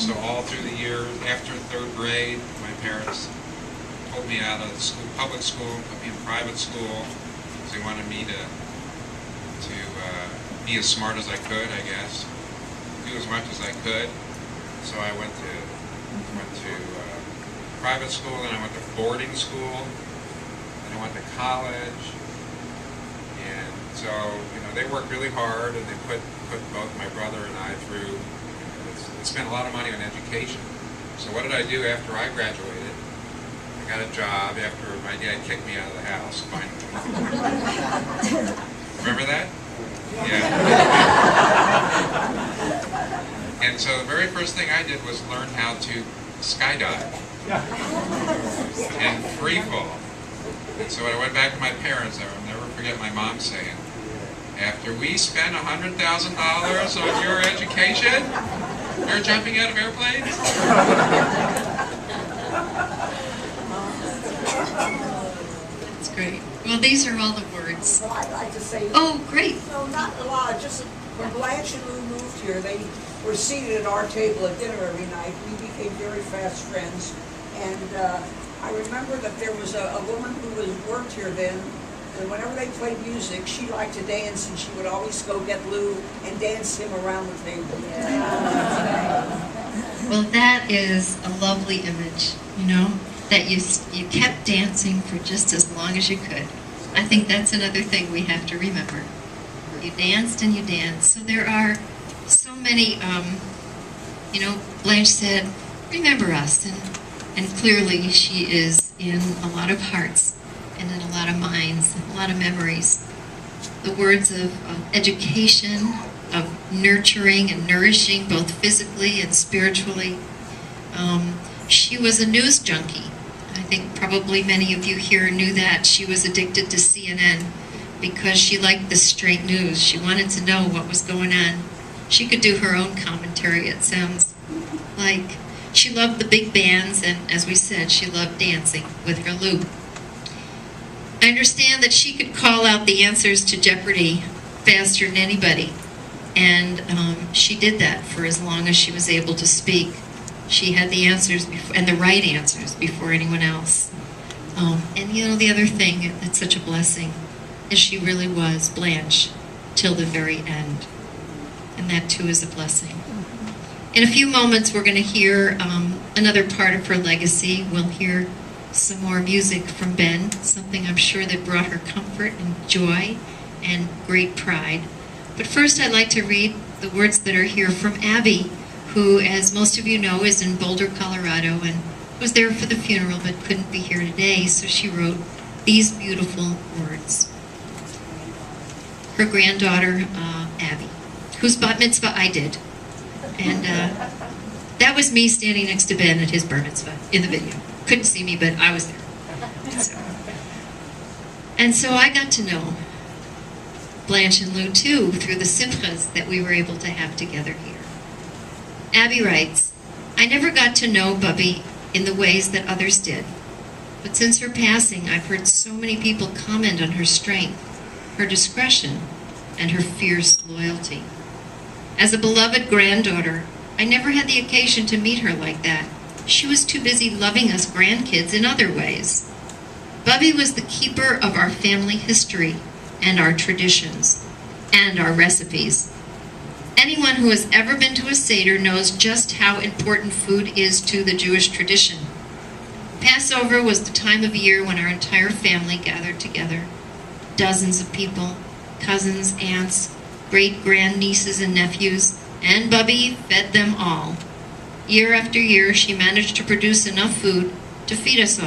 So all through the year, after third grade, my parents pulled me out of school, public school, put me in private school, because they wanted me to be as smart as I could, I guess, do as much as I could. So I went to private school, then I went to boarding school, then I went to college, and so they worked really hard, and they put both my brother and I through. They spent a lot of money on education. So what did I do after I graduated? I got a job after my dad kicked me out of the house, finally. Remember that? Yeah. And so the very first thing I did was learn how to skydive and free fall. And so when I went back to my parents, I will never forget my mom saying, "After we spent $100,000 on your education, you're jumping out of airplanes?" That's great. Well, these are all the words. Well, I'd like to say... Oh, great. No, not a lot. Just when Blanche and Lou moved here, they were seated at our table at dinner every night. We became very fast friends. And I remember that there was a woman who worked here then, and whenever they played music, she liked to dance, and she would always go get Lou and dance him around the table. Yeah. Well, that is a lovely image, that you kept dancing for just as long as you could. I think that's another thing we have to remember. You danced and you danced. So there are so many, Blanche said, remember us. And clearly she is in a lot of hearts and in a lot of minds, a lot of memories. The words of education, of nurturing and nourishing, both physically and spiritually. She was a news junkie. I think probably many of you here knew that. She was addicted to CNN because she liked the straight news. She wanted to know what was going on. She could do her own commentary, it sounds like. She loved the big bands, and as we said, she loved dancing with her Lou. I understand that she could call out the answers to Jeopardy faster than anybody, and she did that for as long as she was able to speak. She had the answers and the right answers before anyone else. And the other thing that's such a blessing is she really was Blanche till the very end, and that too is a blessing. In a few moments, we're going to hear another part of her legacy. We'll hear some more music from Ben, something I'm sure that brought her comfort and joy and great pride. But first, I'd like to read the words that are here from Abby, who, as most of you know, is in Boulder, Colorado, and was there for the funeral but couldn't be here today, so she wrote these beautiful words. Her granddaughter, Abby, whose bat mitzvah I did. And that was me standing next to Ben at his bar mitzvah in the video. Couldn't see me, but I was there. And so I got to know Blanche and Lou too through the simchas that we were able to have together here. Abby writes, I never got to know Bubby in the ways that others did. But since her passing, I've heard so many people comment on her strength, her discretion, and her fierce loyalty. As a beloved granddaughter, I never had the occasion to meet her like that. She was too busy loving us grandkids in other ways. Bubby was the keeper of our family history and our traditions and our recipes. Anyone who has ever been to a Seder knows just how important food is to the Jewish tradition. Passover was the time of year when our entire family gathered together. Dozens of people, cousins, aunts, great-grandnieces and nephews, and Bubby fed them all. Year after year, she managed to produce enough food to feed us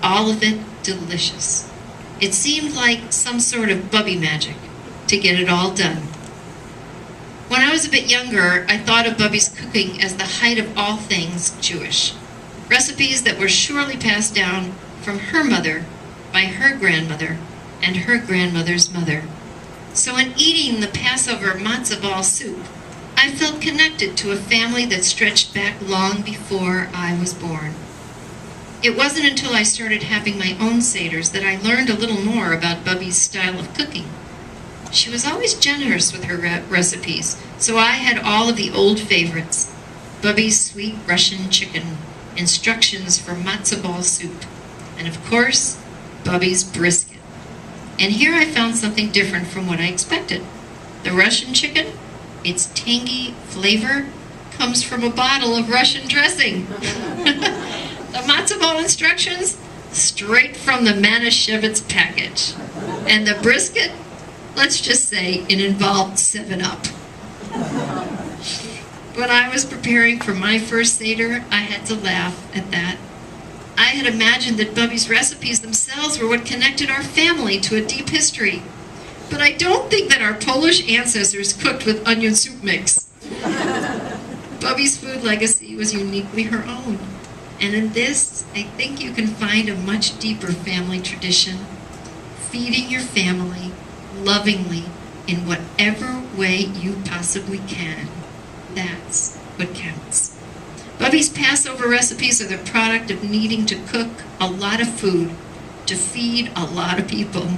all of it delicious. It seemed like some sort of Bubby magic to get it all done. When I was a bit younger, I thought of Bubby's cooking as the height of all things Jewish. Recipes that were surely passed down from her mother, by her grandmother, and her grandmother's mother. So in eating the Passover matzah ball soup, I felt connected to a family that stretched back long before I was born. It wasn't until I started having my own Seders that I learned a little more about Bubby's style of cooking. She was always generous with her recipes, so I had all of the old favorites. Bubby's sweet Russian chicken, instructions for matzo ball soup, and of course, Bubby's brisket. And here I found something different from what I expected. The Russian chicken, its tangy flavor, comes from a bottle of Russian dressing. The matzo ball instructions, straight from the Manischewitz package. And the brisket, let's just say it involved 7-Up. When I was preparing for my first Seder, I had to laugh at that. I had imagined that Bubby's recipes themselves were what connected our family to a deep history. But I don't think that our Polish ancestors cooked with onion soup mix. Bubby's food legacy was uniquely her own. And in this, I think you can find a much deeper family tradition. Feeding your family lovingly in whatever way you possibly can. That's what counts. Bubby's Passover recipes are the product of needing to cook a lot of food to feed a lot of people.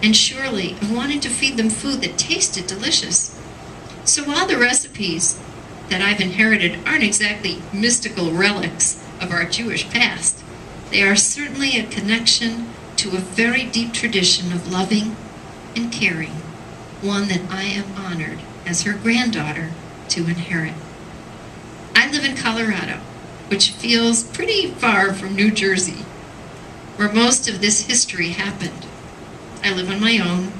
And surely of wanting to feed them food that tasted delicious. So while the recipes that I've inherited aren't exactly mystical relics of our Jewish past, they are certainly a connection to a very deep tradition of loving and caring, one that I am honored as her granddaughter to inherit. I live in Colorado, which feels pretty far from New Jersey, where most of this history happened. I live on my own,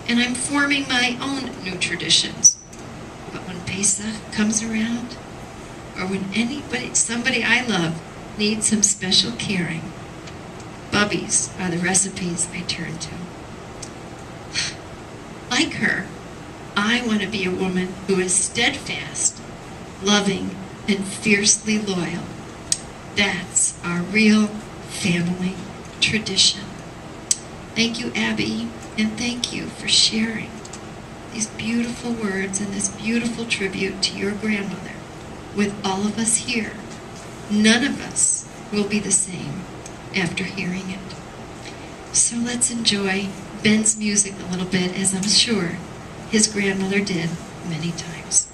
and I'm forming my own new traditions. But when Pesach comes around, or when somebody I love needs some special caring, Bubby's are the recipes I turn to. Like her, I want to be a woman who is steadfast, loving, and fiercely loyal. That's our real family tradition. Thank you, Abby, and thank you for sharing these beautiful words and this beautiful tribute to your grandmother with all of us here. None of us will be the same after hearing it. So let's enjoy Ben's music a little bit, as I'm sure his grandmother did many times.